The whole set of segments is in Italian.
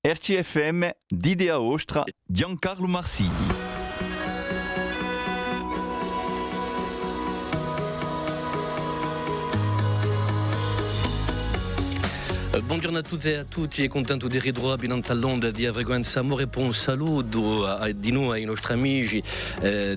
RCFM d'Idea Ostra, Giancarlo Marsini. Buongiorno a tutte e a tutti, è contento di ritrovare in Antallonda di Avreguenza Amore per un saluto di noi ai nostri amici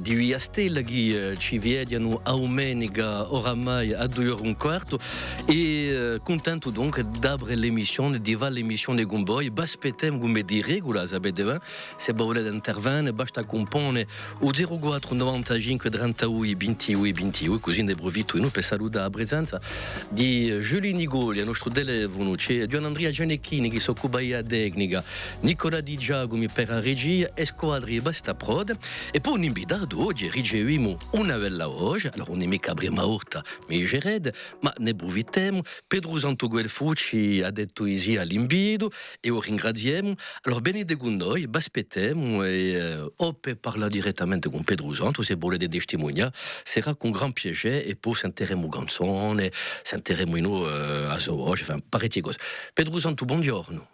di Via Stella che ci vedono a domenica oramai a 2:15 e contento donc d'après l'emissione, di fare l'emissione con voi. Aspettiamo come di regola, sapete, se volete intervenire basta comporre o 04 95 31 21 21, così ne approfitto io per salutare la presenza di Giulio Nigoli, il nostro telefono. C'è Gian Andrea Gianecchini che si occupa della tecnica, Nicola Di Giacomi per la regia e squadri basta prod. E poi un invitato oggi riceviamo una bella voce, allora non è mica prima volta mi gerede, ma ne approfittiamo. Pedro Santo Guelfucci ha detto sì all'invito e lo ringraziamo. Allora venite con noi, aspettiamo e o per parlare direttamente con Pedro Santo se volete testimoniare, sarà con gran piacere e poi sentiremo canzoni, sentiremo a sua voce, parecchie cose. Pedro Santo, buongiorno.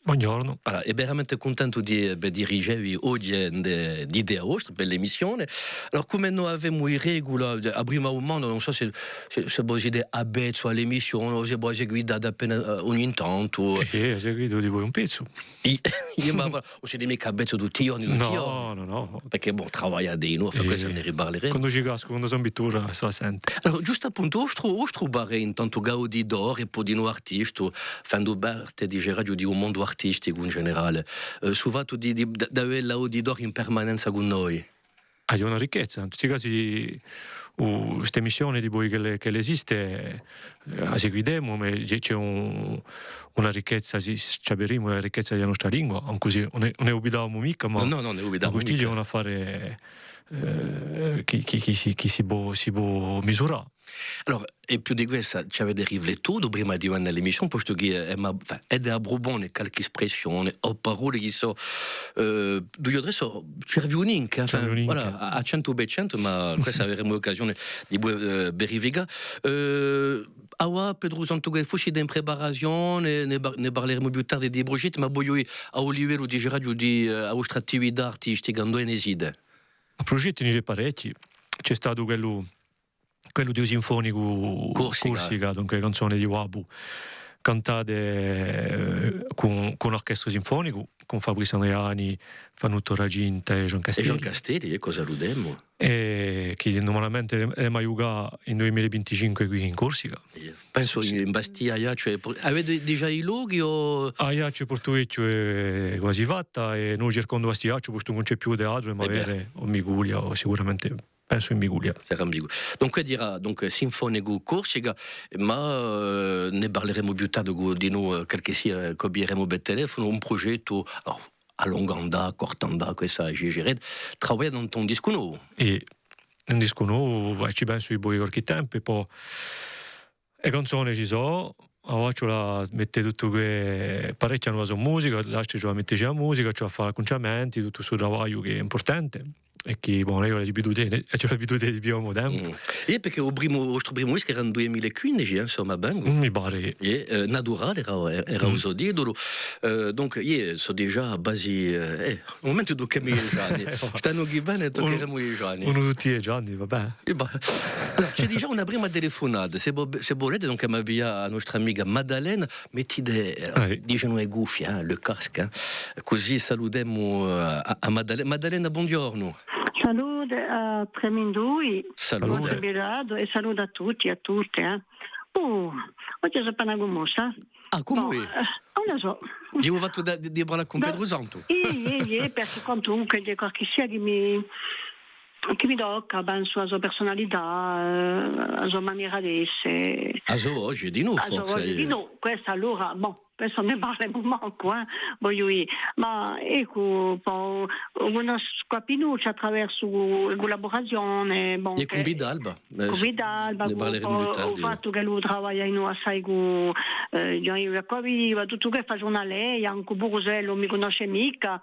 Buongiorno. Allora, è veramente contento di dirigervi oggi di Idea Ostra per l'emissione. Allora, come noi abbiamo in regola, a prima momento, non so se voi siete abbezzo all'emissione o se voi seguite appena ogni tanto. Ho seguito di voi un pezzo. O siete mica abbezzo tutti i giorni? No. Perché, lavora di noi, per questo ne riparleremo. Quando ci casco, quando sono bittura, se la sente. Allora, giusto appunto, ostro bare intanto gaudi d'oro e poi di noi artisti, fanno parte di radio di un mondo artistico in generale. Suvato di avere l'auditore in permanenza con noi. È una ricchezza. In tutti i casi, questa emissione di voi che esiste, la seguiamo, ma c'è una ricchezza, ci avremo una ricchezza della nostra lingua, così non ne ubbidiamo mica, ma no, ne ubbidiamo questi è un affare chi si può misurare. Allora, e più di questo ci avete riflettuto prima di andare all'emissione, posto che è da Brubone qualche espressione o parole che so due adesso cervi un'inca, voilà, a 100%, ma questa avremo l'occasione di verificare. Awa Pedro Santo Guelfucci in preparazione, ne parleremo più tardi di progetti, ma voglio a livello di radio di vostra attività artistica, dove ne siete? A progetti ne c'è parecchi, c'è stato quello di un sinfonico Corsica, dunque canzoni di Wabu cantate con orchestra sinfonico, con Fabrizio Andreani, Fanuto Raginta e Gian Castelli. E cosa ludemmo? E che normalmente è mai giocata in 2025 qui in Corsica. Penso in Bastia, cioè, avete già i luoghi o... Aiaccio Portueccio è quasi fatta e noi cercando Bastiaccio, posto non c'è più teatro, ma avere o Migulia o sicuramente... Penso in Migulia. Dunque dirà Sinfonico Corsica, ma ne parleremo più tardi di noi, qualche sia copieremo per telefono, un progetto a lunga andata, a corta andata, questa è travagliare dans un disco nuovo. E un disco nuovo, ci penso i buoni qualche tempo, e poi le canzoni ci sono, la mette tutto che parecchia nuova musica, lascia la mette la musica, a fare acconciamenti, tutto sul lavoro che è importante. E che io ho l'abitudine di più tempo. E perché il vostro primo disco era nel 2015, insomma, ben. Mi pare. Naturale era uso d'idolo. Donc, io so già a base. Un momento do che mi Gianni. Stanno che bene toccheremo i Gianni. Uno tutti i Gianni, vabbè. Allora, c'è già una prima telefonata. Se volete, donc, mi avvia la nostra amica Maddalena, mettete, diciamo, le cuffie, le casque, così salutiamo a Maddalena. Maddalena, buongiorno. Salute a Tremindui, salute e saluto a tutti e a tutte. Oggi è appena commossa. Come? Non lo so. Io ho fatto di parlare con Pedro Santo. Perché comunque di qualche sia che mi tocca, penso alla sua personalità, alla sua maniera di essere. A sua oggi di noi, forse. Questa allora, questo ne parliamo manco, voglio dire, ma ecco, una scapinuccia attraverso la collaborazione. E con Vidalba. Con Vidalba, ho fatto che lui lavora in assai con Gian Iacoviva, tutto che fa una lei, anche Burusello mi conosce mica,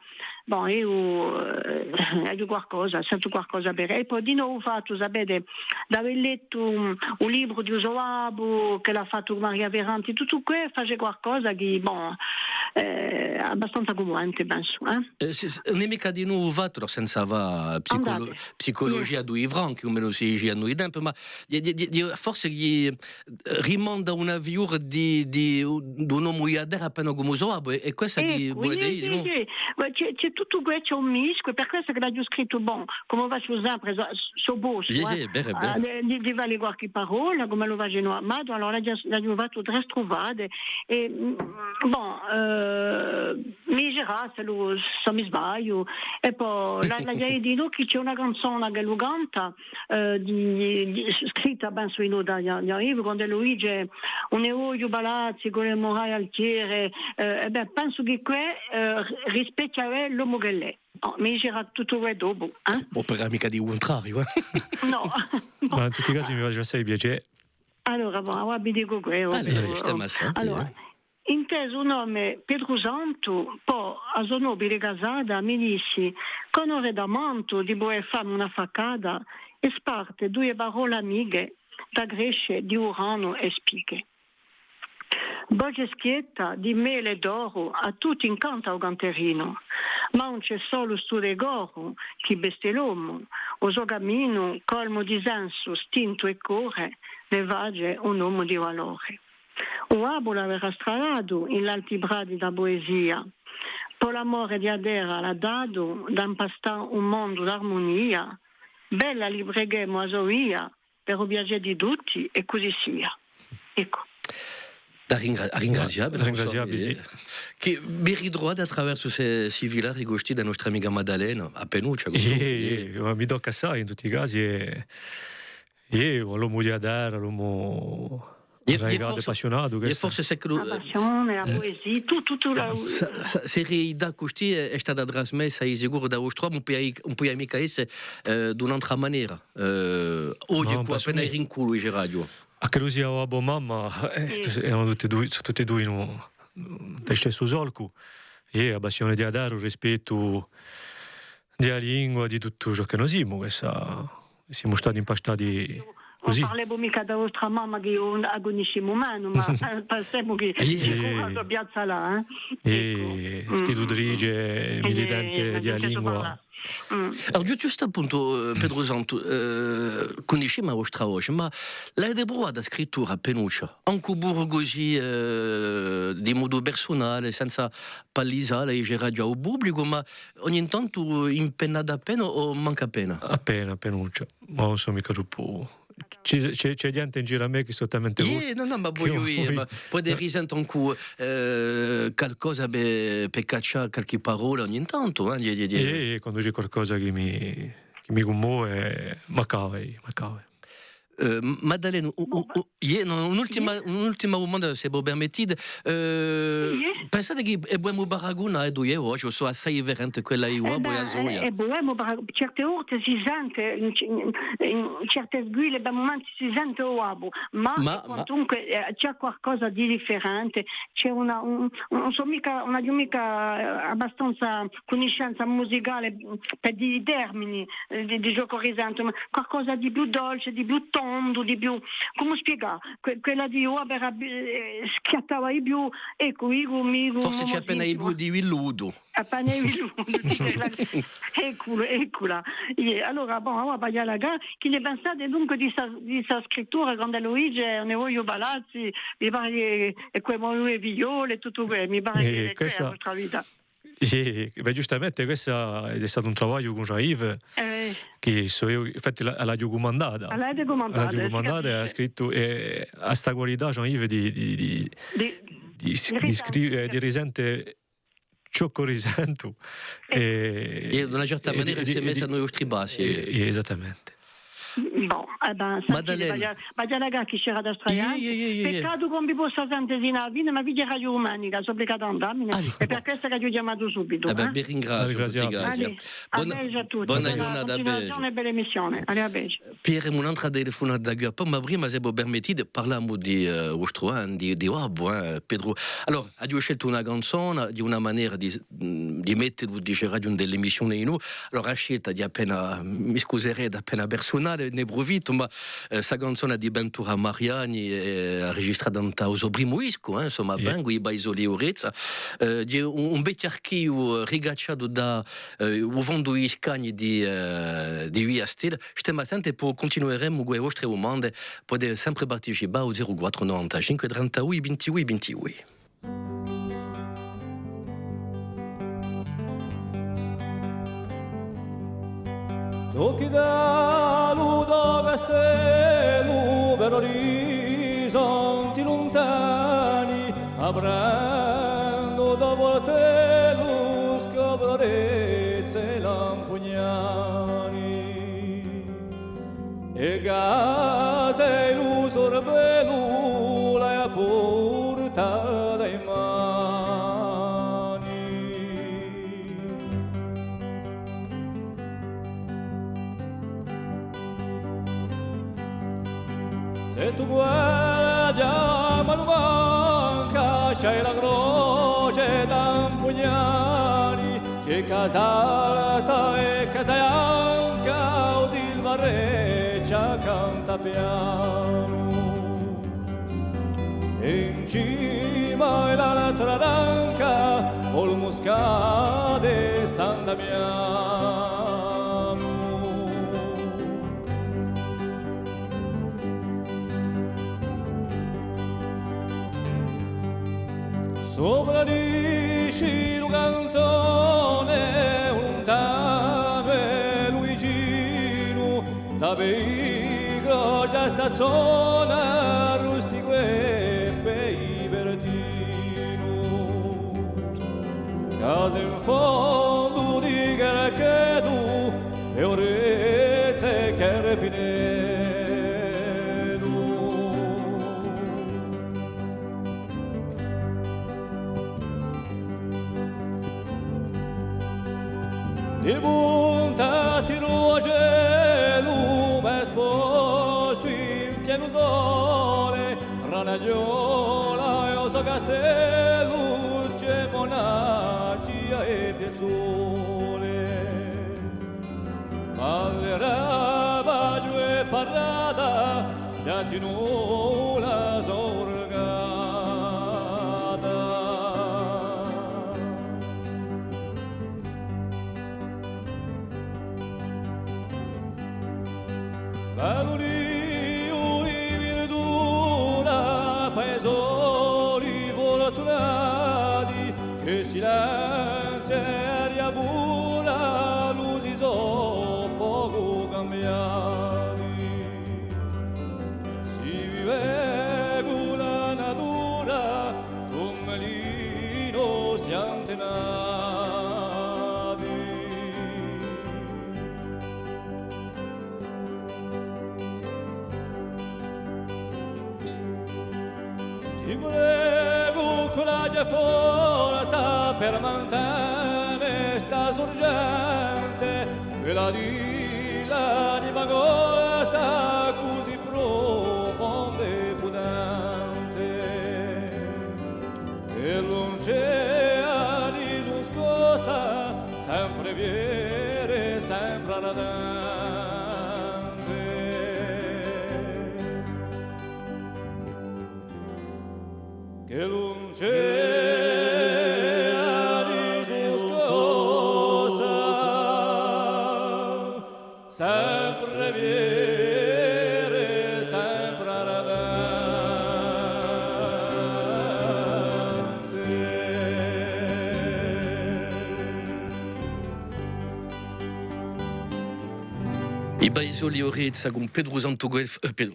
io qualcosa, sento qualcosa per e poi di nuovo ho fatto, sapete, d'aver letto un libro di Usoabo che l'ha fatto Maria Verranti, tutto questo, fece qualcosa che abbastanza commovente, penso. Non è mica di nuovo fatto senza va psicologia due franchi, come lo si dice a noi tempo, ma forse rimanda una viura di un uomo iadere appena come usato, e questa di buona idea, no? C'è tutto questo, c'è un mischio, per questo che l'ho scritto, come va su sempre, su bosso, di vale qualche parola, come lo va a amato, allora l'ho trovato tre strovate, e mi girà se mi sbaglio, e poi la idea che c'è una canzone che lo canta, scritta ben su in arrivo, quando Luigi un eoio balazzi con le muraille altiere, penso che qui rispecchia l'uomo che l'è. Mi girà tutto questo dopo. Può per mica di contrario, No. Ma in tutti i casi mi faccio assai piacere. Allora, vi dico questo. Allora, inteso un nome Pedro Santo, poi a suo nobile casata mi dissi, con ore da manto di boe fame una faccada, e sparte due parole amiche da Gresce di Urano e Spighe. Boge schietta di mele d'oro a tutti incanta o canterino, ma non c'è solo stude goro chi beste l'uomo, o suo cammino colmo di senso, stinto e core, ne vage un uomo di valore. O abola verrà stradato in l'alti bradi da poesia, per l'amore di Adera l'ha dato da impastare un mondo d'armonia, bella li preghiamo a Zoia per il piacere di tutti e così sia. Ecco. Ringraziabile, sì. Che mi ritrovato attraverso questi villaggi rigosti da nostra amica Maddalena a Penuccia. Mi tocca assai in tutti i casi, l'uomo di Adera, l'uomo ragazzo appassionato. La passione, la poesia, tutto la... Se realtà così è stata trasmessa sicuro da vostro un po' mica essere d'un'altra maniera. Oggi qua appena in culo in radio. A che lui sia la mamma, erano tutti e due da stesso solco, e la passione di Adaro, il rispetto della lingua, di tutto ciò che noi siamo, siamo stati impastati così. Non parliamo mica da vostra mamma che è un agonissimo umano, ma pensiamo che è piazza là. Istitutrice, militante della lingua. Allora, giusto appunto, Pedro Santo, conosciamo la vostra voce, ma lei è brava da scrittura a Penuccia, anche così di modo personale, senza pallisare e radio al pubblico, ma ogni tanto impennata appena o manca appena? Appena, Penuccia, ma non so mica troppo. C'è gente in giro a me che sono talmente no, ma voglio dire, poi risento ancora qualcosa per cacciare qualche parola ogni tanto. Quando c'è qualcosa che mi commuove, ma cave. Maddalena, un'ultima domanda, se può permettete. Pensate che è buono paragonare due oggi, o so assai veramente quella io, poi a Zoia? È buono paragonare, certe volte si sente, in certe sguille, per momenti si sente uovo, ma comunque c'è qualcosa di differente, c'è non so mica abbastanza conoscenza musicale per di termini di gioco risente, ma qualcosa di più dolce, di più tondo, di più, come spiegare, quella di Uber schiattava di più, ecco, forse c'è appena i blu di Villudo. Appena i Villudo, eccola. Allora, che ne pensate dunque di questa scrittura, quando Luigi è un eroe Balazzi, mi pare che lui è Viole e tutto quello, mi pare che è la vostra vita. Sì, giustamente questo è stato un lavoro con Jean-Yves che io, infatti l'ha documentato ha scritto a sta qualità Jean-Yves di risente ciò che risento e in una certa maniera si è messa noi vostri bassi esattamente. Maddalena, ma chi c'era da straiare? Peccato che non vi possa sentire in avvino, ma vi dirà Radio Umanica, sono obbligato ad andarmene, e per questo che vi ho chiamato subito. Vi ringrazio. A beige a tutti. Buona giornata, a bella emissione. Allora, a beige. Pierre, un'altra telefonata da Gappa, ma prima se vi permettete parliamo di vostro anno, di Wabo, Pedro. Allora, abbiamo scelto una canzone di una maniera di mettere, dice radio dell'emissione in noi, allora ha scelta di appena, mi scuserei, da appena personale, ne provito, ma questa canzone di Ventura Mariani è registrata da Osobrimuisco, insomma, Bangui, Baisoli Urezza, un vecchio archivio rigacciato da fondo i scagni di Via Stil. Stiamo sempre per continueremo con le vostre domande, potete sempre partecipare al 0495 38 28 28. Occhi da ludo castello per orizzonti lontani, aprendo da volte lo scabrezze lampugnani e case lo sorvelo la porta dai mani. Se tu guardi a mano manca c'è la croce d'Ampugnani, c'è Casalta e Casalanca, o Silvareccia canta piano. E in cima è l'altra ranca, col Moscade San Damiano. Sopra di Scilo Cantone, un tave Luigino, da Vigro già stazione, rustico e Peibertino. Casa in fondo di Caracchedu e Orese Carpinedo. Di puntati rogelu, esposto in pieno sole, Ranagliola e Oso Castello, c'è Monaccia e Piazzole. Ballera, Baggio e Parrada, Giantino la sorgata. Valolio di verdura, paesoli volatonati, che silenzio e aria pura, lusi so poco cambiati. Si vive con la natura, con melino si antenati. Ti prego coraggio e forza per mantenere sta sorgente, quella di vagorsa così profonda e potente. E l'oceani su scossa sempre viene, sempre radente. Che l'oceani su scossa sempre viene, sempre I Baisoli Orezza con Pedro Santo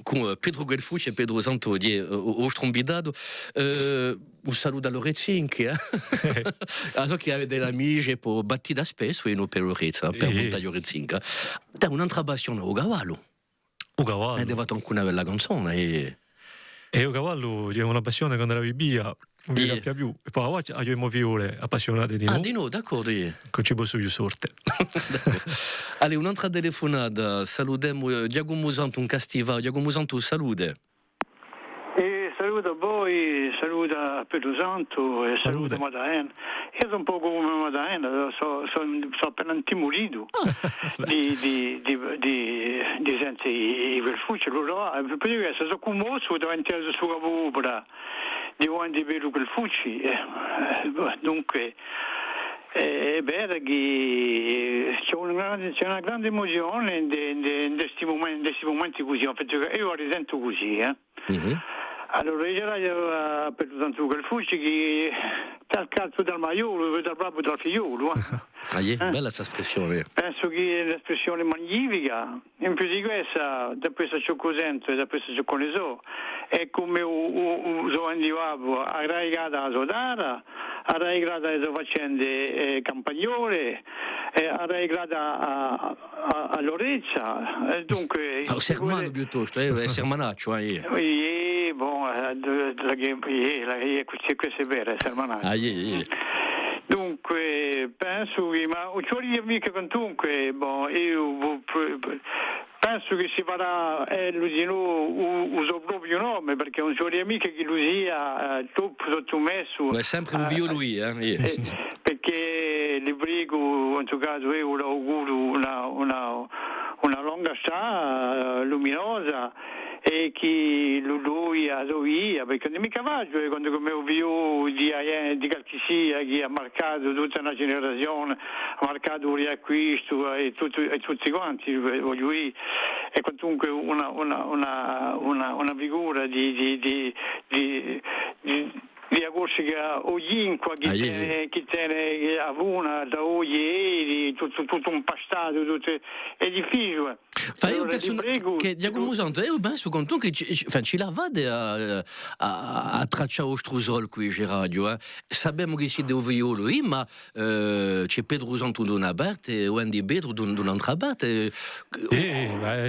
con Pedro Guelfucci e Pedro Santo di Ostrombidato. Un saluto all'Orezinchi, so che avete delle amici per battita spesso e non per Orezza, per montare Orezinca. Da un'altra passione, o cavallo. O cavallo. Hai fatto anche una bella canzone. E o cavallo è una passione quando era via. Non mi cappia più. E poi abbiamo fiore appassionate di noi. Ah, di noi, d'accordo. Con ci posso più sorte. Allora, un'altra telefonata. Salutiamo Diago Musanto, un castivale. Diago Musanto, salute. saluto a voi, saluto a Pedro Santo e saluto a Madalena. Io sono un po' come Madalena, sono appena intimorito di sentire quel fucile. Perché sono commosso davanti alla sua opera di quando vedo quel fucile. Dunque, è vero che c'è una grande emozione in questi momenti così, perché io la risento così. Allora io per tanto quel fucile che dal cazzo dal maiolo, proprio dal figliolo. Bella questa espressione. Penso che è un'espressione magnifica. In più di questa, da questo ciò cosento e da questo ciò con so, è come uso andiamo a raigata a Sodara, a raigata le faccende campagnole, a raigata a Lorezza. Dunque. Sermano piuttosto, è sermanaccio. Questo è vero, è sermanaccio. Dunque, penso che, ma c'ho mica quantunque, io penso che si farà uso proprio nome, perché non c'ho mica che lui sia sottomesso. È sempre un vio lui, perché le prego, in questo caso io l'auguro una longa sta luminosa, e che lui ha via, perché non mica faccio quando come ho visto di Calchisia che ha marcato tutta una generazione, ha marcato un riacquisto e tutti quanti, voglio dire, è comunque una figura di agorsica oglincua che tiene a una da ieri tutto un pastato, è difficile. Io penso che Giacomo Santo, io penso che ci lavate a tracciare lo strusol qui in radio. Sappiamo che siete ovviolo, ma c'è Pedro Santo da una parte e Wendy Pedro da un'altra parte.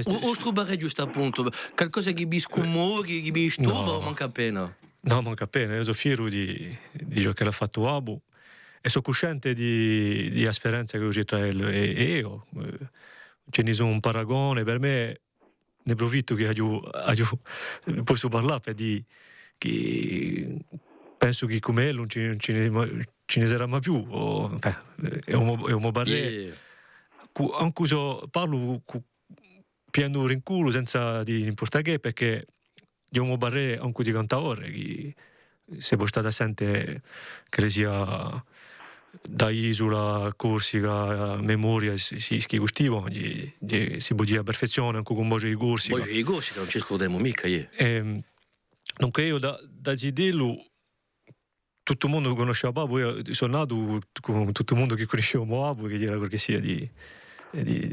O strubare giusto appunto qualcosa che biscommo, che bisturba o manca appena? No, manca appena, io sono fiero di ciò che l'ha fatto Abu e sono cosciente di differenza che c'è tra lui e io. Ce ne sono un paragone, per me ne approfitto che posso parlare per dire che penso che come lui non ce ne sarà mai più. È un barriere. Anche se parlo piano in culo senza di importare che, perché io mi barre anche di cantaore che se può stare assente che sia da Isola, Corsica, Memoria si gustivo si può dire a perfezione anche con voce di Corsica. Voce di Corsica non ci scordiamo mica dunque io da Zidello tutto il mondo conosceva Babu, io sono nato con tutto il mondo che conosceva Babu, che era qualche sia di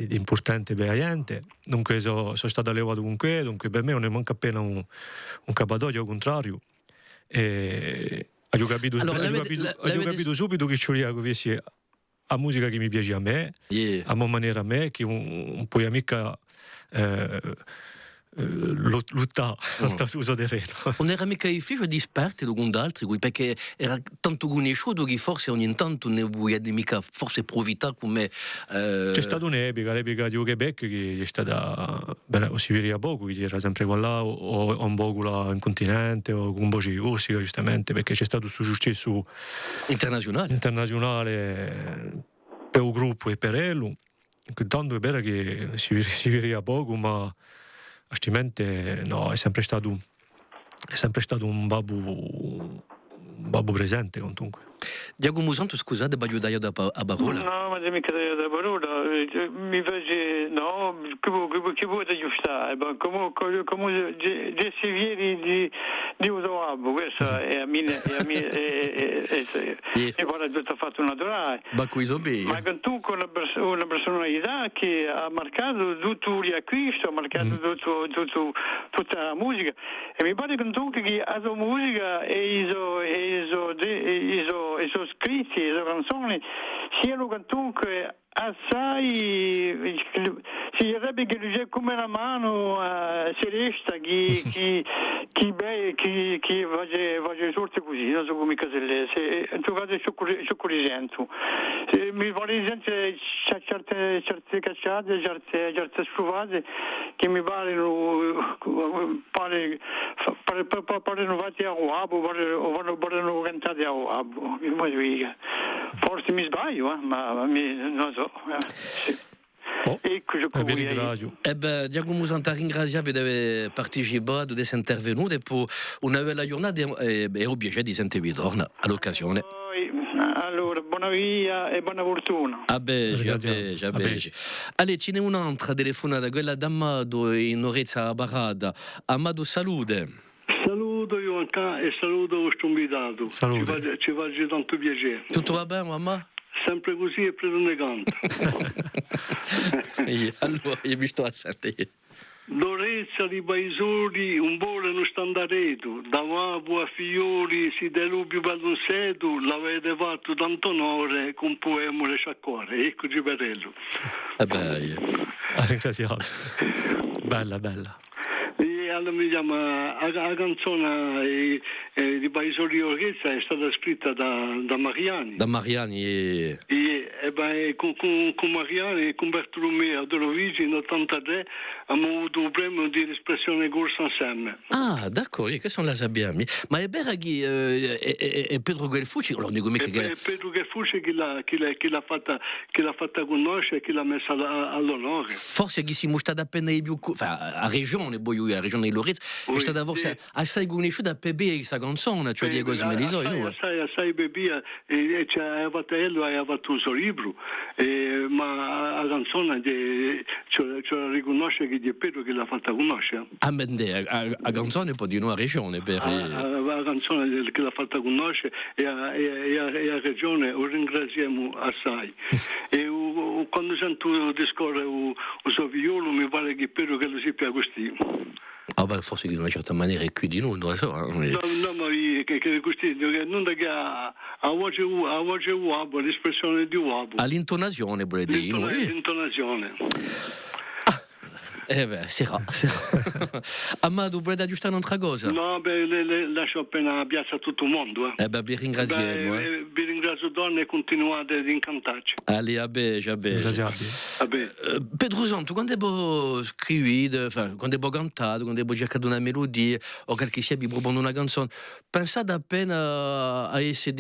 importante per la gente. Dunque sono stato allevato con quello, dunque per me non è manca appena un capadoglio, al contrario. Ho capito subito che c'era la musica che mi piace a me, a mia maniera a me, che un po' mica lottare sul terreno. Non era mica difficile di esperti con altri, perché era tanto conosciuto che forse ogni tanto ne vuoi mica forse approfittare come. C'è stata l'epica di Quebec che è stata o si vedeva poco, che era sempre qua là o un poco là in continente o con voce di Corsica, giustamente, perché c'è stato questo successo internazionale per il gruppo e per lui. Tanto è vero che si vedeva poco, ma altrimenti no, è sempre stato un babbo presente comunque. Giacomo Santo, scusate, ma aiutare a parola? No, ma mica da parola, mi face, no, che vuoi aiutare, come Jesse Vieri di Usoabo, questa è a mia, e poi tutto fatto naturale. Ma tu con una personalità che ha marcato tutto il riacquisto, ha marcato tutta la musica, e mi pare che la sua musica e i suoi scritti, le sue canzoni siano comunque assai, si direbbe che c'è come una mano celeste che fa sorte così, non so come caselle, in tutto caso ciò che sento. Mi pare certe cacciate, certe scufate che mi paiono fatti a Uabo, parano cantate a Uabo. Forse mi sbaglio, ma non so. Sì. Ecco, vi ringrazio. Giacomo Santa ringraziato di partecipare, di essere intervenuto e per una bella giornata e ho piacere di sentire ritorno all'occasione. Allora, buona via e buona fortuna. A beige. Allora, ce n'è un'altra telefonata, quella d'Amado in Orezza Barada. Amado, salute. Saluto io anche e saluto il vostro invitato. Salute. Ci faccio tanto piacere. Tutto va bene, mamma? Sempre così e predonegante. Allora, io mi sto a sentire. Lorezza di Paisori, un buon standareto, da Vapo a Fiori, si delubi ballonseto, l'avete fatto tanto onore con poema e sciacquore. Eccoci Perello. Ringraziamo. Bella. E allora mi chiama la canzone di Paisori Orchestra è stata scritta da Mariani. Da Mariani con Mariani e con Bartolomeo Adorovici in 83 abbiamo avuto un premio di espressione corsa insieme. Ah, d'accordo, che sono le abbiamo. Ma è vero che è Pedro Gelfucci, non dico mica che... È Pedro Gelfucci che l'ha fatta conoscere e che l'ha messa all'onore. Forse che si mostra appena i più... a regione, poi a regione di Lorenzo, è stata forse assai conosciuta per bere questa canzone, cioè di cose me li so. Assai bevia e c'è fatto ha fatto il suo libro, ma la canzone ce la riconosce che è Pedro che l'ha fatta conoscere. La canzone può di una regione per... La canzone che l'ha fatta conoscere e a regione lo ringraziamo assai. E quando sento discorrere il suo figliolo mi pare che Pedro che lo sappia così. Forse di una certa maniera è qui di noi, non lo so. No, ma che così, non è che a voce uabo, l'espressione di uabo. All'intonazione, vuole dire. L'intonazione. Sarà. Amado, vuole aggiustare un'altra cosa? No, lascio appena piazza a tutto il mondo. Vi ringraziamo. Vi ringrazio donne e continuate ad incantarci. Allez, a beige. Pedro Santo, quando è scritto, quando è cantato, quando è cercato una melodia o qualche sia vi propone una canzone, pensate appena a essere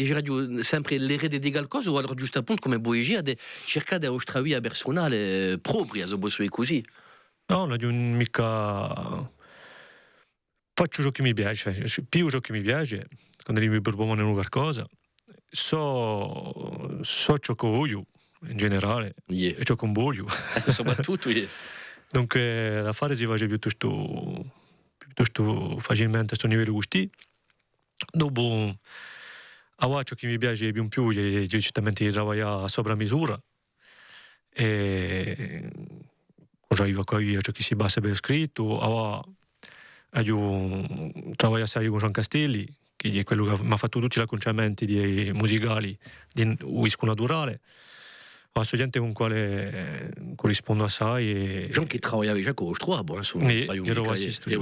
sempre l'erede di qualcosa o allora giusto appunto come poesia di cercare di avere una personale propria, se posso dire così? No, non mica... Faccio ciò che mi piace, più ciò che mi piace, quando mi propongono qualcosa, so ciò che voglio, in generale, e ciò che voglio. Soprattutto, Dunque, la fare si fa piuttosto facilmente a questo livello così. Dopo, ciò che mi piace più in più è giustamente lavorare sopra misura. E... arriva qua via ciò che si basa per scritto, io lavoro assai con Gian Castelli, che è quello che mi ha fatto tutti gli acconciamenti musicali di whisky naturale. Ho gente con quale corrispondo assai. Gian che lavorava già con Ostrabo, ero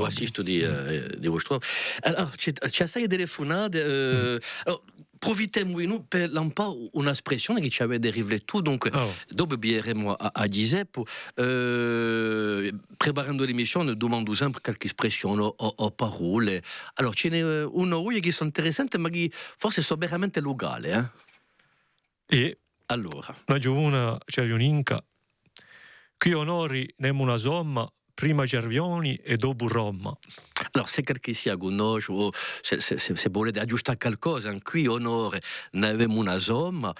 assisto di Ostrabo. Allora, c'è assai telefonate. Profitiamo di noi per un po' un'espressione che ci aveva riflettuto, donc dopo biremo a Giuseppe, preparando l'emissione domando sempre qualche espressione o parole. Allora ce n'è uno che sono interessanti ma che forse sono veramente locali. E allora la giovane c'è un'inca qui onori nemo una somma prima Cervioni e dopo Roma. Allora, se qualche sia con noi, o se volete aggiustare qualcosa, qui onore, ne abbiamo una somma,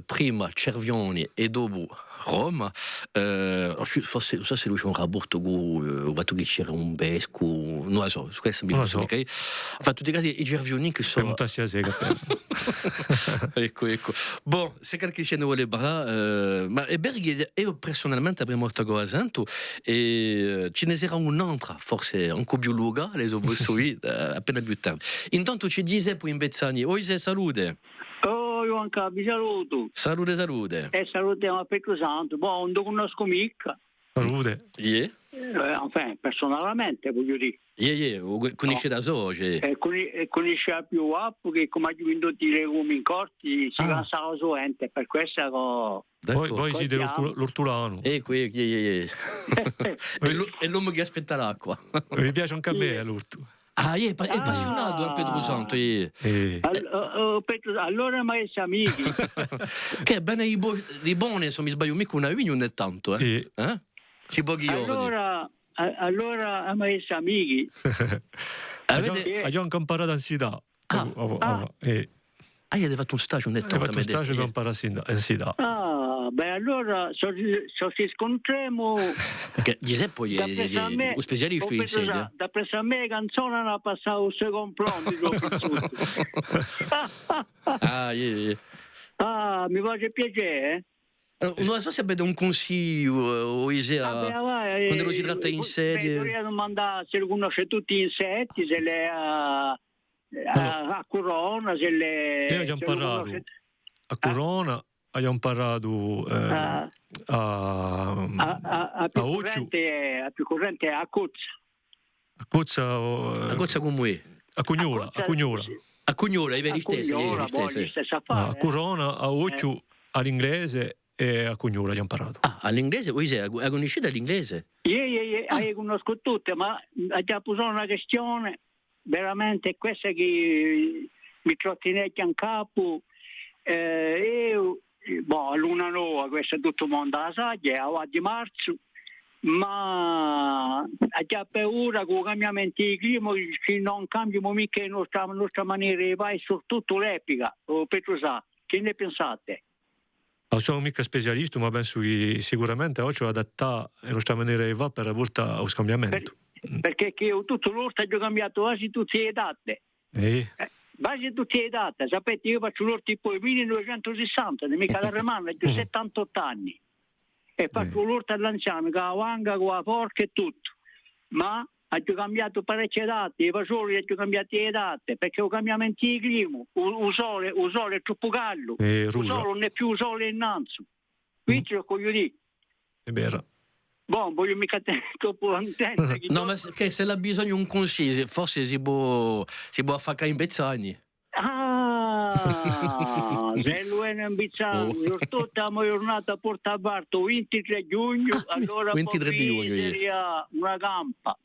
prima Cervioni e dopo Roma. Forse, non so se lui c'è un rapporto con che c'era un besco, non lo so, su questo mi posso dire. Enfin, tutti i casi, i Cervioni che sono... ecco. Bon, se qualche sia ne vuole parlare, ma è vero che io personalmente avrei molto cosa e ce ne sarà un'altra, forse anche più locale, appena più tardi. Intanto ci dice poi in Bezzani, salute. Io anche vi saluto. Salute. E salutiamo a Pedro Santo. Non lo conosco mica. Salute. Yeah. Enfin, personalmente voglio dire. Conosce da solo. Conosce più app che come ha vinto i legumi in corti si cansa la sua ente, per questo Poi siete l'ortolano. È l'uomo che aspetta l'acqua. Mi piace anche a me l'orto. È appassionato a Pedro Santo. Allora maestri amici. Che bene i buoni, se mi sbaglio mica una vigna non è tanto. Ci pochi allora maestri amici. Abbiamo anche imparato ansietà. Hai fatto un stage, non è tanto. Hai fatto un stage per imparare ansietà. Allora, se ci scontriamo... Perché Giuseppe è un specialista in sedia. Da presso a me canzone hanno passato un secondo pronto. Mi fa piacere, non so se avete un consiglio o quando lo si tratta in serie. Dovrei domandare se lo conosce tutti gli insetti, se le a Corona, se le... Io ho già imparato a Corona, abbiamo imparato a Occhio. A più corrente è a Cozza. A Cozza a Cozza come? A Cugnola. A Cugnola, i veri stessi. A Corona, a Occhio, all'inglese e a Cugnola abbiamo imparato. All'inglese? Hai conosciuto l'inglese? Io conosco tutte, ma ha già posato una questione veramente questa che mi trottinecchia in capo. Io luna nuova, questo è tutto il mondo la sa, è a di marzo, ma ha già paura con i cambiamenti di clima che non cambiamo mica la nostra maniera di fare, soprattutto l'epica. Petro sa, che ne pensate? Non sono mica specialista, ma penso che sicuramente oggi adattare la nostra maniera di fare per portare allo scambiamento. Perché tutto l'orto ho cambiato quasi tutte le date. Quasi tutte le date. Sapete, io faccio l'orto poi 1960, mica la remana, ho 78 anni. E faccio l'orto all'anziano, con la vanga, con la porca e tutto. Ma ho cambiato parecchie date, i fasoli ho cambiato le date, perché ho cambiamenti di clima, il sole è troppo caldo, il sole non è più sole innanzi. Quindi lo voglio dire. È vero. Voglio mica troppo contento. No, ma che se l'ha bisogno un consiglio, forse si può affacare in Bezzagni. Se lui è in Bezzagni, tutta la giornata a Porta Barto, 23 giugno, allora 23 di giugno, una campa.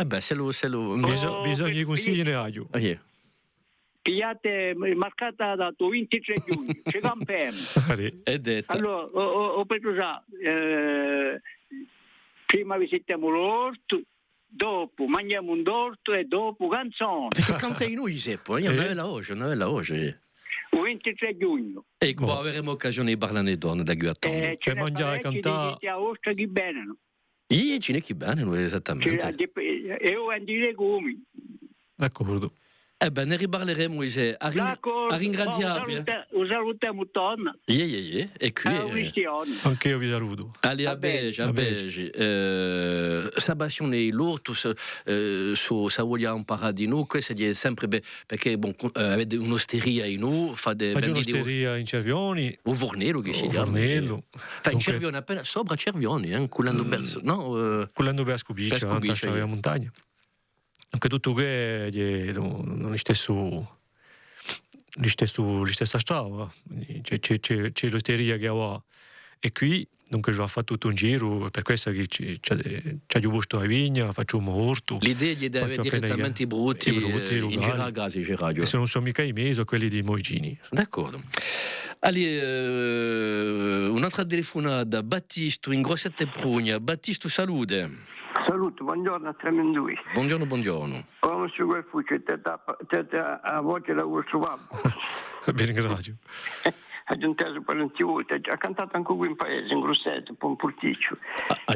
Bisogna i consigli ne haggio. Pigliate, marcata la data, 23 giugno, ci campiamo. È detto. Allora, ho preso prima visitiamo l'orto, dopo mangiamo un torto e dopo canzone. Perché cantai noi, Giuseppe? Io non avevo la voce. Il 23 giugno. Ecco, avremo occasione di parlare di donne da qui a tanto. Per mangiare e cantare. A Ostra chi bene, no? Io ce n'è chi bene, esattamente. E io vendo i legumi. D'accordo. Ne riparleremo, a ringraziarvi. Un salutiamo torna. E qui. Anche io vi saluto. Allez, a beige. Sa passione è l'orto, sa voglia imparare di noi, questo è sempre perché avete un'osteria in noi, fate un'osteria in Cervioni. O Fornello che si chiama. In Cervioni, appena sopra Cervioni, cullando verso, no? Cullando verso Cubiccia, la montagna. Anche tutto che è la stessa strada, c'è l'osteria che ha e qui, dunque ho fatto tutto un giro, per questo che c'è di posto a vigna, facciamo orto. L'idea è di avere direttamente i brutti in giro a casa, in radio. E se non sono mica i miei, sono quelli di Moigini. D'accordo. Allez, un'altra telefonata, Battisto in Grosseto Prugna. Battisto, salute. Saluto, buongiorno a Tremendui. Buongiorno. Come su quel fucile, a voce da vostro babbo. Bene, grazie. Ha giuntato parecchie volte, ha cantato anche qui in paese, in Grosseto, poi in Porticcio. Ha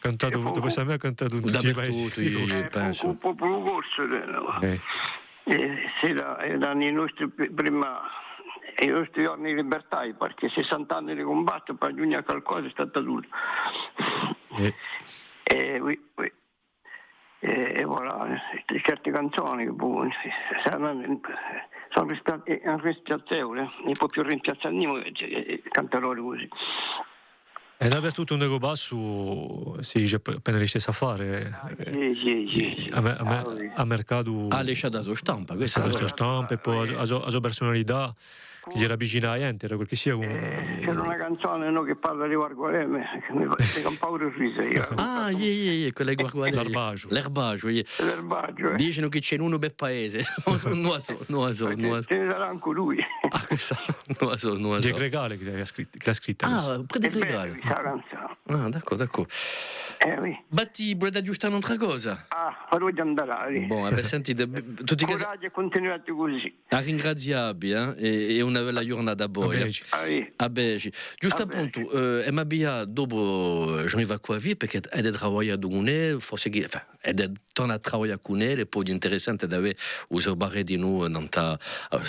cantato, dopo questa me ha cantato in tutti i paesi. Penso. Un popolo corso. Erano i nostri prima... i nostri giorni di libertà, perché 60 anni di combatto per giungere a qualcosa è stata dura. E voilà, certe canzoni sono rimpiazzevoli, non può più rimpiazzare niente cantatori così. E aveva tutto un nego basso, si dice appena riesce a fare. Sì. A mercato. Le c'ha dato stampa, questa Ha dato stampa e poi la sua personalità che gli era vicina a gente, era quel che sia. C'era una canzone che parla di Guargualeme, che mi fa un po' riso io. Quella è Guargualeme. L'erbaggio. L'erbaggio. Dicono che c'è uno per paese. Non so. Ce ne sarà anche lui. Questa non so. Di Gregale che l'ha scritta. Per Gregale. D'accordo. Oui. Batti, vuoi aggiustare un'altra cosa? Farò di andare. Senti, tutti coraggio e continuate così. Ringraziabile e una bella giornata a voi. A Begi. Giusto appunto, Mabia dopo j'arrive qua via perché è da lavorare con lei, forse che è da tornare a lavorare con lei e poi interessante da avere usare di noi nella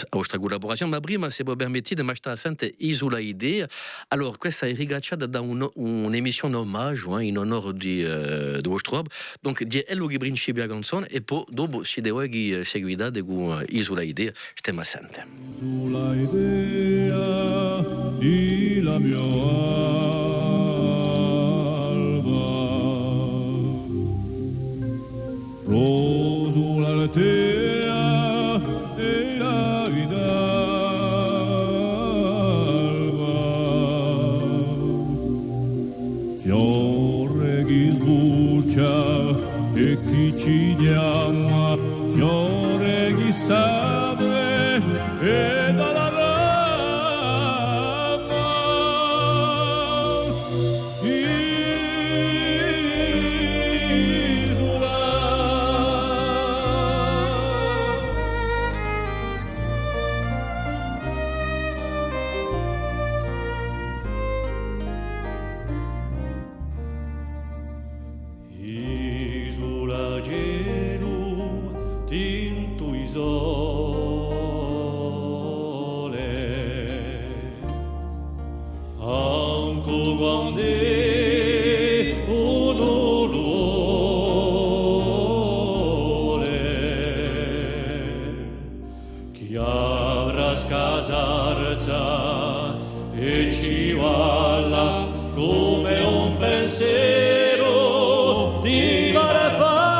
nostra collaborazione. Ma prima, se vi permettete, ma sta sempre Isola Idea. Allora, questa è rigacciata da un'emissione omaggio in onore di vostro hub. Donc, di Ello che principia la canzone e poi dopo si deve seguire con Isola Idea. Stiamo assente. Isola Idea, la mia alba, rosula l'altea e la vidalba, fiore che sbuccia e chi ci chiama, fiore che sape e dalla rama Isola gelu tinto isole anco quando chi avrà scasarza e ci valla come un pensiero di Garefana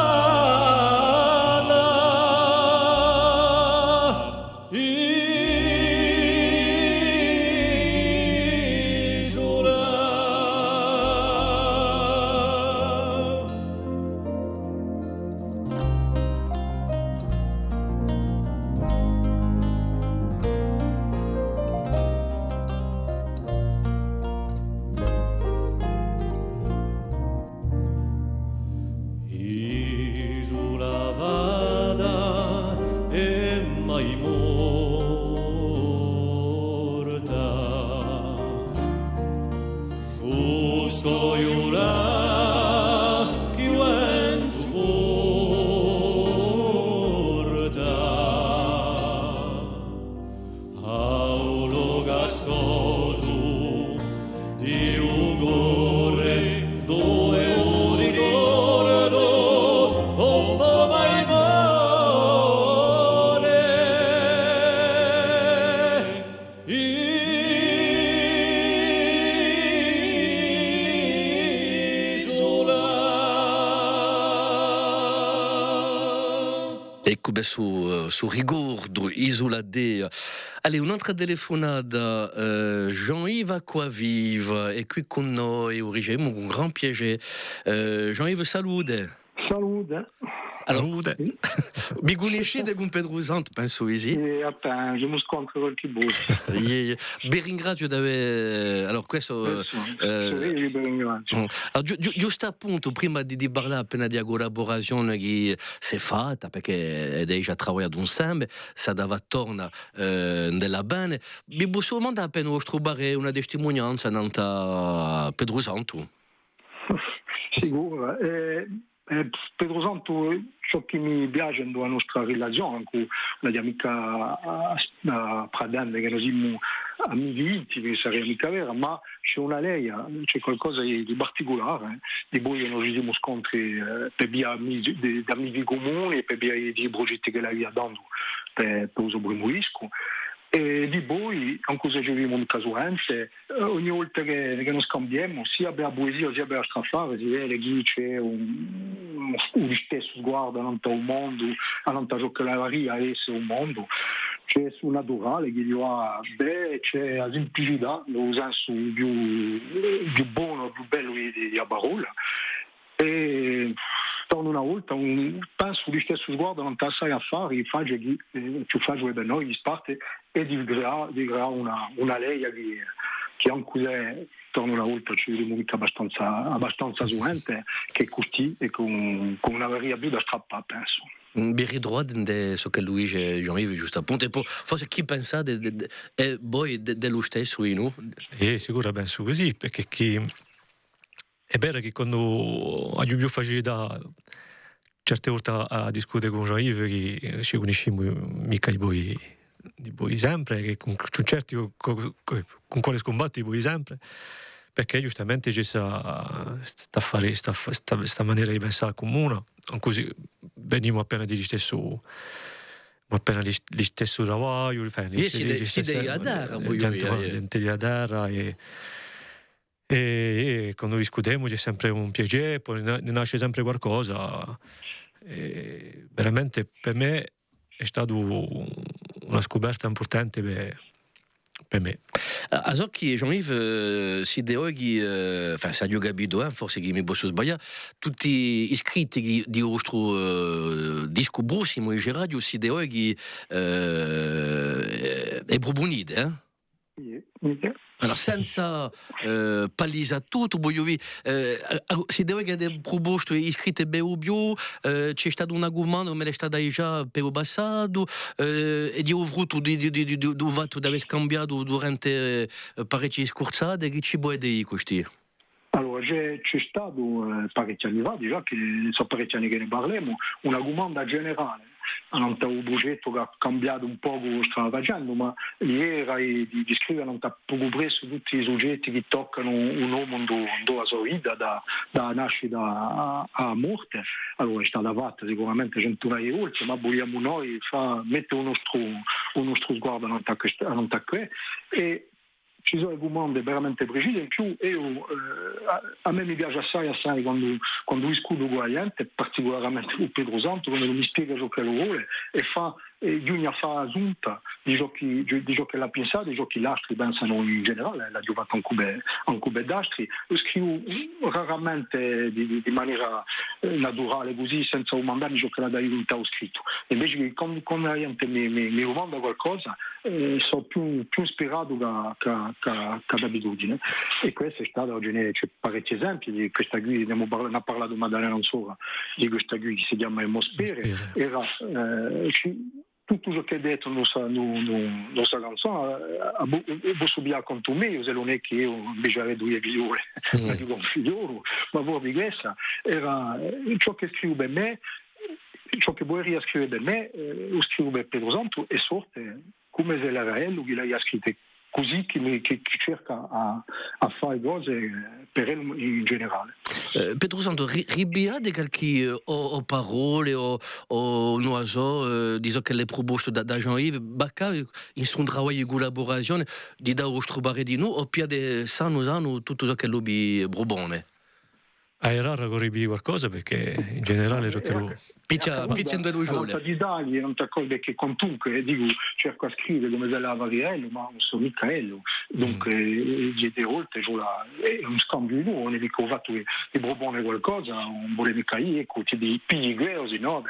Isola vada e mai morta Fusco iura chi vento porta Aulo gascoso di ugore dove un ricordo non può mai muore Ecco su ricordo Isola Dea. Allez, un'altra telefonata, Jean-Yves Acquaviva è qui con noi, origine con gran piacere. Jean-Yves, salute. Salute. Allora, vi conoscete con Pedro Santo, penso così? Appena, io mi scontro qualche volta. Vi ringrazio di aver... Allora, questo... Giusto appunto, prima di parlare appena di collaborazione che si è fatta, perché è già lavorato insieme, si dava torna nella bene, vi posso mandare appena trovare una testimonianza di Pedro Santo? Sicuro. Pedro Santo, ciò che mi piace nella nostra relazione con la mia amica Pradende, che noi siamo amici intimi, sarebbe amica vera, ma c'è una lei, c'è qualcosa di particolare. Di voi noi ci siamo scontri per via amici comuni e per via di progetti che lei ha dato per uso brumorisco. E di poi, anche se giochiamo in casuenze, ogni volta che noi scambiamo, sia per la poesia sia per la strafare, si vede che c'è un stesso sguardo non un mondo, non ciò che la varia essere un mondo, c'è su naturale che gli ha, c'è la semplicità, lo senso più buono, più bello della parola. E una volta penso di stesso sguardo non sai a fare il faccio che ci faccio per noi di parte e di creare una lei che anche torno una volta ci rimuoviamo abbastanza suente che così e con una varia più da strappare penso. Biri droit de so che lui Jean-Yves giusto appunto e poi forse chi pensa e poi dello stesso in sicuro penso così perché è vero che quando ho più facilità certe volte a discutere con Jean-Yves che ci conosciamo mica di voi sempre che con certi con quale scombatti voi sempre perché giustamente c'è sta maniera di pensare comune così veniamo appena di stesso lavoro gente di Adara e quando discutiamo c'è sempre un piacere, poi ne nasce sempre qualcosa. E veramente per me è stata una scoperta importante per me. A so che Jean-Yves si oggi, se ho capito, forse che mi posso sbagliare, tutti gli iscritti di vostro disco Bossimo e radio si oggi è proponite, Allora, senza palisa tutto, voglio dire, si deve che è proposto iscritte bio, c'è stato un argomento, ma è stato già per il passato, e di frutto di fatto di aver scambiato durante parecchie scorsate, che ci può dire questi? Allora, c'è stato parecchi anni fa, già che sono parecchi anni che ne parliamo, un argomento generale. Non c'è un progetto che ha cambiato un po' quello che stava facendo, ma ieri di scrivere non c'è poco presso tutti i soggetti che toccano un uomo nella sua vita, da nascita a morte. Allora è stata fatta sicuramente centinaia di volte, ma vogliamo noi mettere un nostro sguardo non tacca e ci sono argomenti veramente precisi, in più a me mi piace assai quando discuto con la gente, particolarmente con Pedro Santo, quando mi spiega ciò che lo vuole e bisogna fare assunta di ciò che l'ha pensato, di ciò che gli altri pensano in generale, l'ha fatto anche per d'altri, scrivo raramente di maniera naturale così, senza mandarmi ciò che l'ha dato scritto, invece che quando la gente mi domanda qualcosa sono più ispirato che d'abitudine e questo è stato, c'è parecchi esempi di questa guida, ne ha parlato Maddalena Ansora, di questa guida che si chiama Emospere, era tutto ciò che è detto nella canzone posso dire contro me, se non è che io invece avevo due figlioli un figliolo, ma proprio questa era ciò che scrivo per me, ciò che vorrei scrivere per me lo scrivo per Pedro Santo e sorte come se l'era lui che l'ha scritto così che cerca a fare cose per lui in generale. Pedro Santo, ribbiate qualche o parole o non so, di ciò che le proposto da Jean-Yves, bacca in suo lavoro di collaborazione di da trovare di noi o più sanno tutto ciò che lui propone? È raro che ribbi qualcosa perché in generale ciò che lo Picciando due giorni. Non ti dagli, non ti accorgi perché comunque dico, cerco a scrivere come se la Variello, ma non sono mica Ello. Dunque, dietro volte è un scambio di nuovo, ne dico, ho fatto che ti propone qualcosa, non vuole mica io, ecco, ti dici pigli così, no?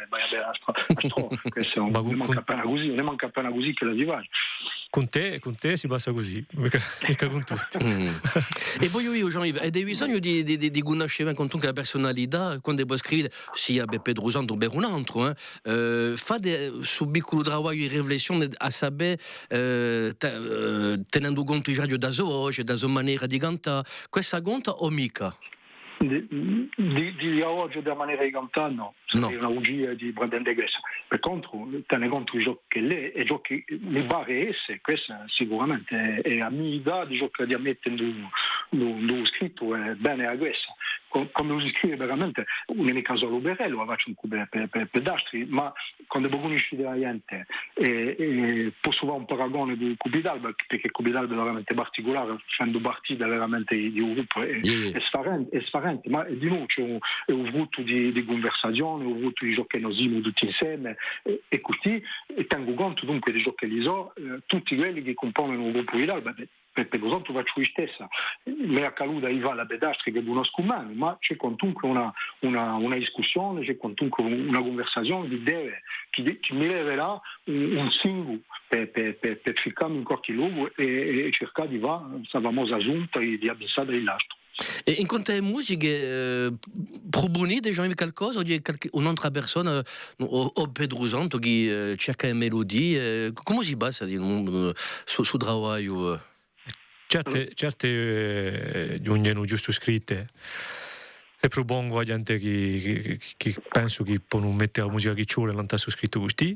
Questo ne manca appena così che la si va. Con te si passa così, mica con tutti. E poi io, Jean-Yves, hai bisogno di conoscere con la personalità, quando puoi scrivere, sia per Pedro Santo per un altro, fate su piccolo lavoro di riflessione a sapere, tenendo conto già da sua voce, da sua maniera di cantare, questa conta o mica? Di oggi da maniera di cantare no, è una bugia di pretendere questo. Per contro, tenere conto di ciò che lei e ciò che le pare essere, questa sicuramente è a mia idea di ciò che di ammettere lo scritto è bene a questa. come lo si scrive veramente, non è caso all'uberello, lo faccio un po' per pedastri, ma quando conosci della gente posso fare un paragone di Cubidal, perché Cubidal è veramente particolare, facendo partita veramente di un gruppo è sfarente, ma di nuovo è un frutto di conversazione, un frutto di ciò che noi siamo tutti insieme e così, e tengo conto dunque di ciò che li so, tutti quelli che compongono un gruppo Vidal, per esempio faccio io stessa, mi è accaduta di fare la pedastre che conosco umani, ma c'è comunque una discussione, c'è comunque una conversazione che mi leverà un singolo per cercare in qualche luogo e cercare di fare questa famosa giunta e di abbassare il lastro. E in quante musiche proponete già qualcosa o di un'altra persona o Pedro Santo che cerca le melodie? Come si basa su lavoro? Certe giungono giusto scritte e propongo a gente che penso che possono mettere la musica che c'è non sta scritto così.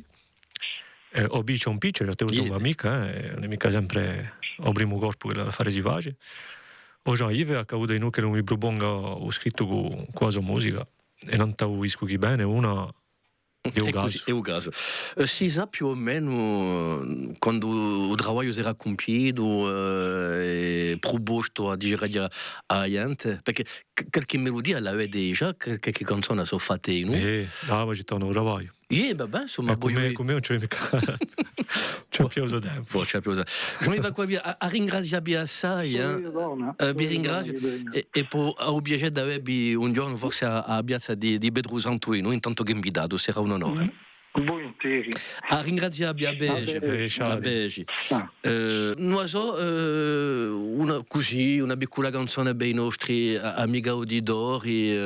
Ho bici un piccio, certe volte un'amica sempre al primo corpo che la fare si face. O già io ho avuto che non mi proponga ho scritto con quasi musica e non capisco che bene una è un caso. Si sa più o meno quando il lavoro sarà compiuto e proposto a dire a gente, perché qualche melodia l'avete già, qualche canzone sono fatte in ma ci sto un lavoro. Vabbè, insomma, come non c'è più tempo. Noi va qua via a ringraziarvi assai, vi ringrazio e poi ho piacere di avervi un giorno forse a piazza di Pedro Santuino, intanto che invitato, sarà un onore. Volentieri. A ringraziarvi a Bege. Non so, una piccola canzone per i nostri amici auditori,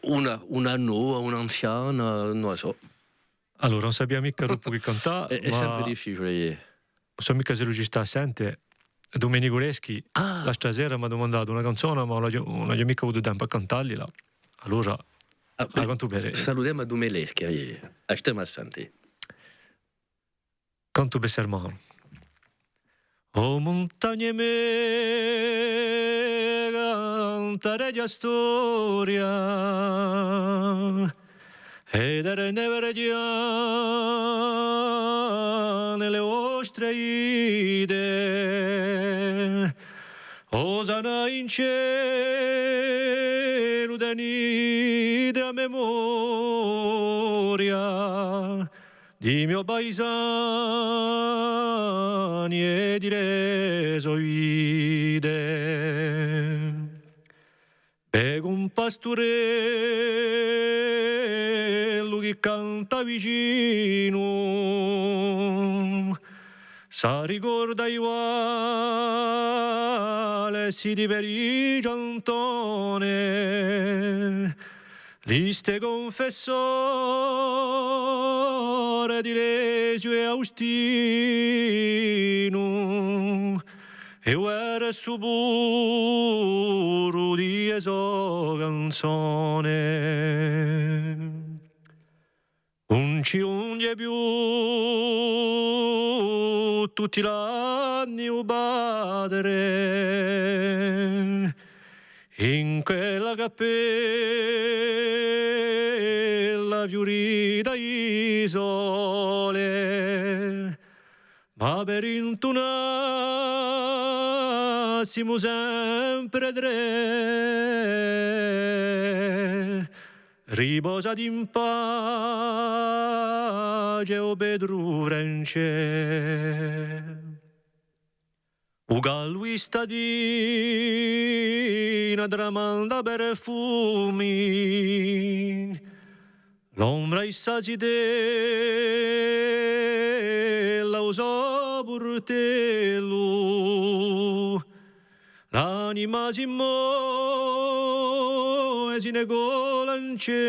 una nuova, un'anziana, non so. Allora, non sappiamo mica dopo che cantare. È sempre difficile. Non so mica se lui ci sta assente. Domenico Reschi, la stasera mi ha domandato una canzone, ma non gli ho mica avuto tempo a cantargliela. Allora, salutiamo a Domenico, stiamo assenti. Canto per sermano. O montagne me, cantare di storia. Ed era nelle vostre idee, osana in cielo denide a memoria di mio paesani e di resoide. Per un pastorello che canta vicino, sa ricorda uguale si diverige Antone, liste confessore di Lesio e Austino, e era suburo di eso canzone. Non ci unge più tutti l'anni o padre in quella cappella fiorita isole, ma per intonassimo sempre tre, riposati in pace o Pedro France. O gallo stadina tramanda perfumi, l'ombra issasi della uso portello, l'anima si muove, si negò l'angelo,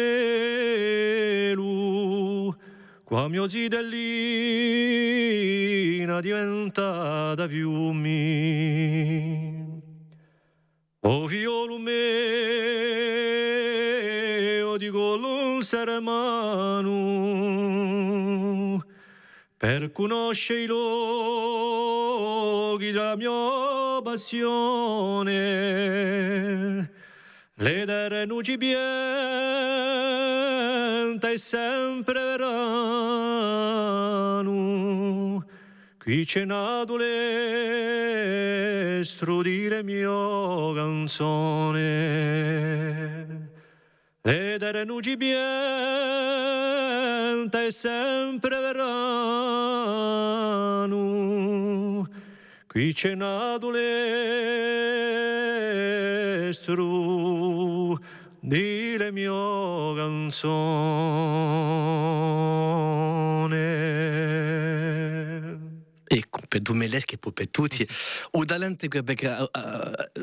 qua mio zidellina diventata fiumi. O fiolo mio di colun sermano, per conoscere i luoghi della mia passione, Le dare nuci bienta e sempre verano, qui c'è nato l'estro di le mie canzone. Le dare nuci bienta e sempre verano, qui c'è nato l'estro di le mie canzone. Ecco, per Dumeleschi e per tutti, o dalante perché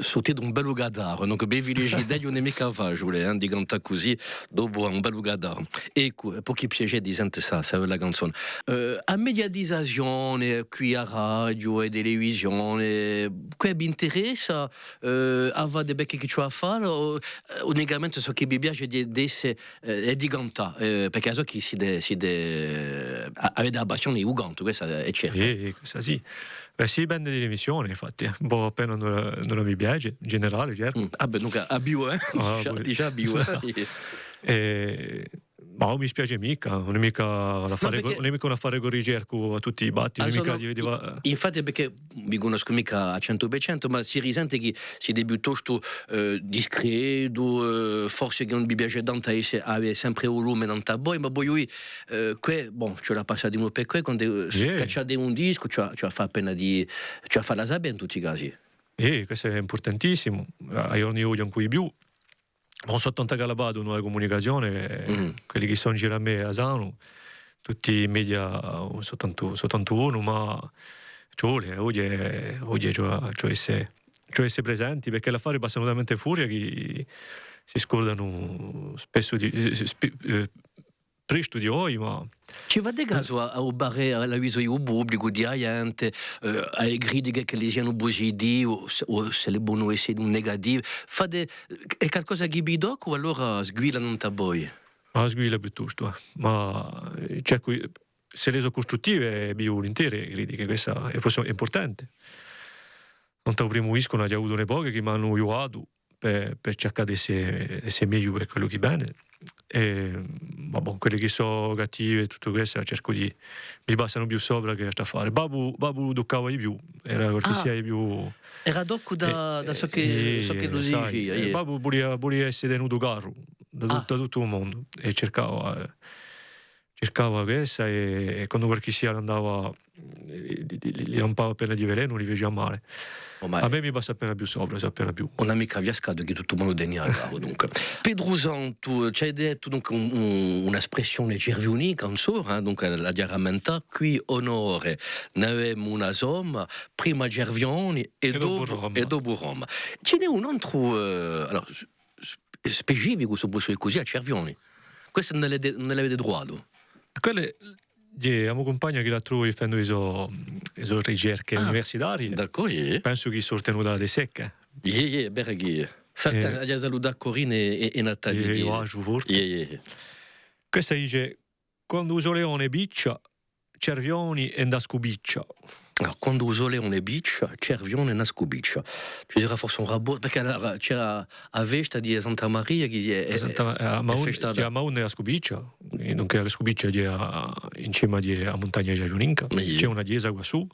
sauté un bello gadar, donc ben villeggi non è mica facile, di cantare così dopo un bello gadar. Ecco, pochi piacere di sentire ça è la canzone. A mediatizzazione qui a radio e televisione, che vi interessa? Aveva dei becchi che ci ha fatto o unicamente so che vi piace di essere e di cantare, perché so che avete la passione di canto, questo è certo. Questa sì. Sì, bende di remissione, infatti. Un po' appena non mi piace, in generale, certo. Beh, dunque, a bio, Dice bio. Ma non mi spiace mica, non è mica un affare con ricerco a tutti i batti. Infatti, perché mi conosco mica a 100%, ma si risente che si è piuttosto discreto, forse che non mi piace tanto avere sempre un lume in taboi, ma poi ce l'ha passato uno per qui, quando cacciate un disco, ci ha fatto appena ci ha fatto la sabbia in tutti i casi. Questo è importantissimo, ai giorni in cui più. Non so tanto calabato una comunicazione, quelli che sono in giro a me a Sano, tutti i media soltanto uno, ma oggi essere presenti, perché l'affare passa talmente furia che si scordano spesso presto di oggi, ma... Ci va di caso a ubare la visione del pubblico, di gente, alle critiche che le siano positive o se le buone essere negative? È qualcosa che vi do o allora sguilla non ta voi? Ma sguilla piuttosto, ma cerco, se le sono costruttive, più intere critiche, questo è importante. Non te lo primuiscono, ho avuto un'epoca che mi hanno aiutato per cercare di essere meglio per quello che bene. Ma quelli che sono cattivi e tutto questo cerco di mi passano più sopra che sta a fare. Babu toccava di più, era cortesia di più. Era dopo da so che lo dici. Babu voleva essere tenuto caro da tutto il mondo e cercava questa, e quando qualche sia andava gli rompava appena di veleno, li faceva male. A me mi passa appena più sopra, appena più. Non ha mica viascato che tutto il mondo deniava, dunque. Pedrosan, tu ci hai detto dunque un'espressione cervionica, dunque la diaramenta, qui onore, ne avevamo una somma, prima Gervioni e dopo Roma. Ce n'è un altro specifico su questo così a Cervioni. Questo non l'avete trovato? Quelle abbiamo compagno che la trovi facendo le ricerche universitarie. D'accordo. Penso che sono tenuta da secca. Berghi. Salta saluta Corine e Natalia. Questa dice: quando uso leone biccia, Cervioni e nascubiccia. Quando uso leone biccia, Cervioni e nascubiccia. Ci sarà forse un rabot, perché c'era a Vesta di Santa Maria che è festata. A Maun e a Scubiccia, dunque la Scubiccia è in cima a montagna Cervioninca. C'è una chiesa qua su,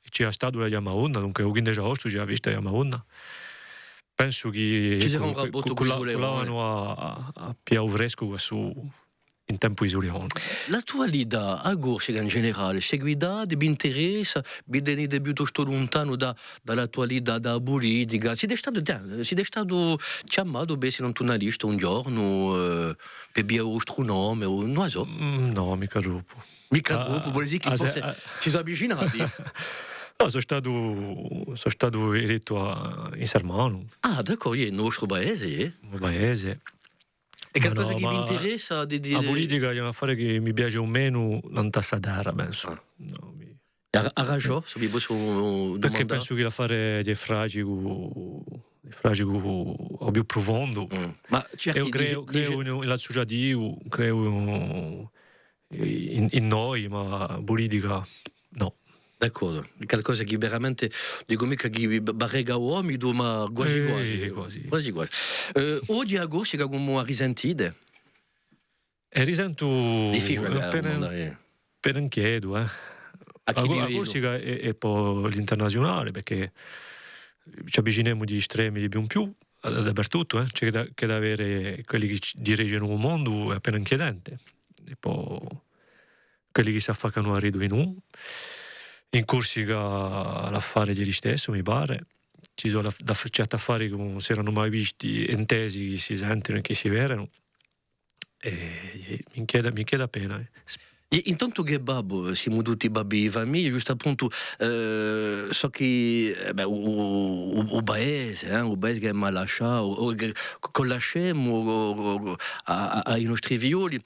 e c'è la statua di Maun, dunque il 15 agosto c'è la Vesta di Maun. Penso che ci sarà un rabot con uso leone. A Piau Fresco qua su in tempo isoliano. La tua vita a Corsica in generale, seguita di interesse, di piuttosto lontano dalla tua vita da politica. Si è stato chiamato per essere un giornalista un giorno per via vostro nome o non so? No, mica troppo. Mica troppo, vuol dire che forse si sono avvicinati. No, sono stato eletto in Sarmano. D'accordo, è il nostro paese. Il paese. È qualcosa che vi interessa? La politica è un affare che mi piace o meno, non tassadara, penso. Ha ragione, se vi posso domandare? Perché penso che l'affare è fragile o più profondo. Ma io creo nell'associativo, creo in noi, ma politica no. D'accordo, qualcosa che veramente dico mica che barrega uomini, ma quasi. Oggi a agosto che come risentite? Risento per inchiedo, a Corsica è poi l'internazionale, perché ci avviciniamo di estremi di più in più, dappertutto, c'è che da avere quelli che dirigono il mondo è appena inchiedente, e poi quelli che si affaccano a ridere in un. In Corsica l'affare di stesso, mi pare. Ci sono certi affari che non si erano mai visti, intesi, che si sentono e che si vedono. E mi chiede appena. E intanto che babbo, siamo tutti babbi di famiglia, giusto appunto, so che il paese che mi ha lasciato, con lasciamo ai nostri figlioli,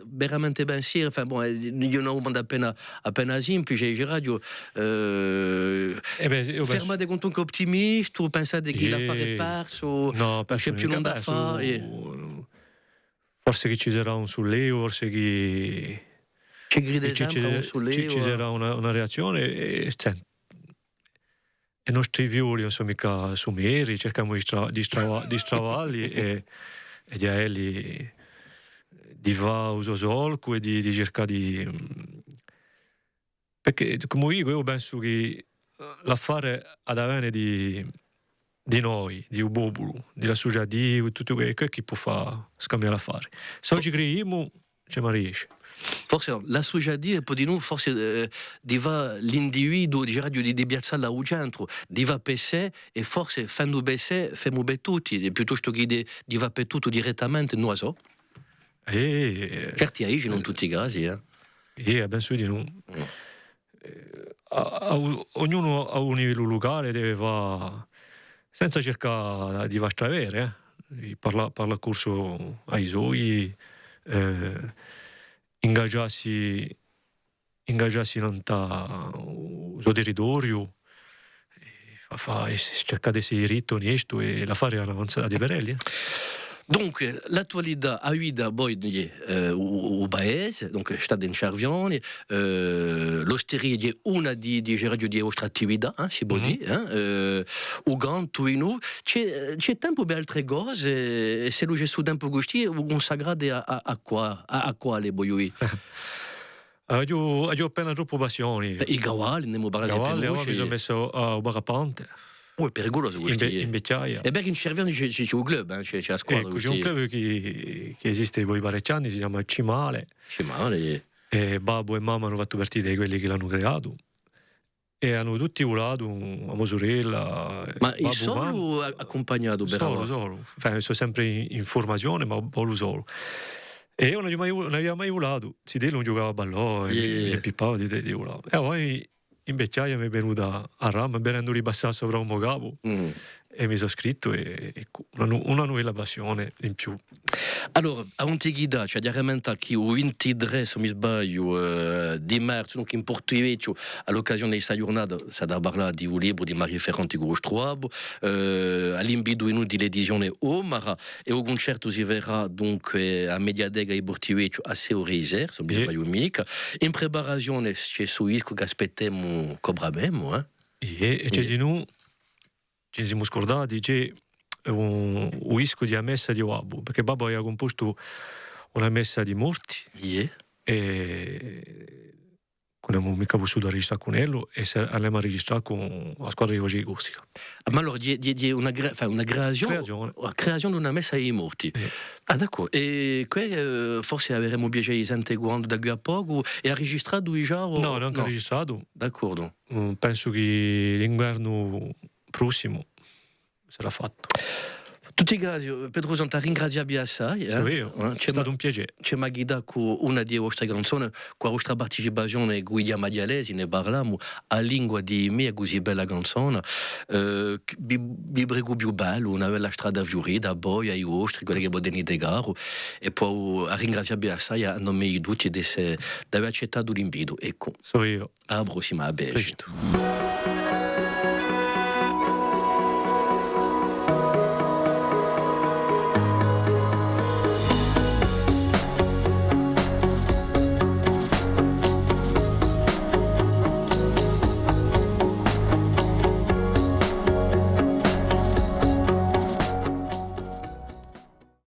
veramente ben sì, enfin bon, io non ho un mondo appena semplice, in radio, fermate con un ottimista, o pensate che l'affare è perso, no, c'è più non da fare. Forse che ci sarà un sollievo, forse che ci sarà una reazione, e i nostri violi non sono mica sumeri, cerchiamo di stravalli e di aeli di va uso solco e di cercare di... Perché, come io penso che l'affare ad avere di noi, di un popolo, della società, di tutto quello che può fare scambiare l'affare. Se oggi creiamo, ce ma riesce. Forse la società può di noi, forse diva l'individuo di radio di piazzarla al centro, diva per sé, e forse fanno per sé, facciamo per tutti, piuttosto che diva per tutto direttamente, non so. Certi amici, non tutti i casi, penso di no. Ognuno a un livello locale deve fare, senza cercare di avere, parla corso ai suoi, ingaggiarsi nel suo territorio, cercare di essere diritto, onesto, e la fare avanzata di Berelli. Dunque, l'attualità ha guida poi il paese, donc sta in Cervione, l'osteria è una di radio di vostra attività, si può dire, Uganto in noi. C'è tempo per altre cose, se lui c'è su tempo gusti, consagrate a quale voi? Ho appena troppo passioni. I cavalli, andiamo a parlare di cavalli, mi sono messo a Barapante. È pericoloso questo. In vecchiaia. E perché in Cervione c'è un club, c'è la squadra. C'è un club che esiste poi parecchi anni, si chiama Cimale. E babbo e mamma hanno fatto partire di quelli che l'hanno creato. E hanno tutti volato a Mosurella. Ma il solo accompagnato per Solo. Sono sempre in formazione, ma volo solo. E io non avevo mai volato. Si non giocava a ballò e pippava di volare. E poi in vecchiaia mi è venuta a rama, venendo ribassare sopra un capo, e mi sono scritto, e una nuova passione in più. Allora, a Antichità c'è chiaramente che il 23, se mi sbaglio, di marzo, in Porto Vecchio, all'occasione di questa giornata, si è parlato di un libro di Mario Ferranti Gostrabo, all'invito in dell'edizione Omara, e il concerto si verrà dunque a Mediadega e Porto Vecchio a Seoreser, se mi sbaglio mica. In preparazione c'è su il che aspettiamo cobramemo, E c'è di noi, ci siamo scordati, c'è un disco di messa di Wabu, perché Babbo aveva composto una messa di morti, e non abbiamo mica potuto registrare con lui, e abbiamo registrato con la squadra di Voce di Corsica. Ma allora di una creazione di una messa di morti. D'accordo. E qui forse avremo piacere di sentire quando da qui a poco, e ha registrato già? No, non ho registrato. D'accordo. Penso che l'inverno prossimo sarà fatto. Tutti i casi, Pedro Zonta, ringraziabile assai. È stato un piacere. C'è Maghida con una delle vostre canzoni, con la vostra partecipazione, Guidia Madialesi, ne parliamo, a lingua di me, così bella canzone. Vi prego più bello, una bella strada fiorita, poi ai vostri, quelli che potete di garo, e poi ringraziabile assai a nome di tutti di aver accettato l'invito. Ecco. So io. Alla prossima, a presto.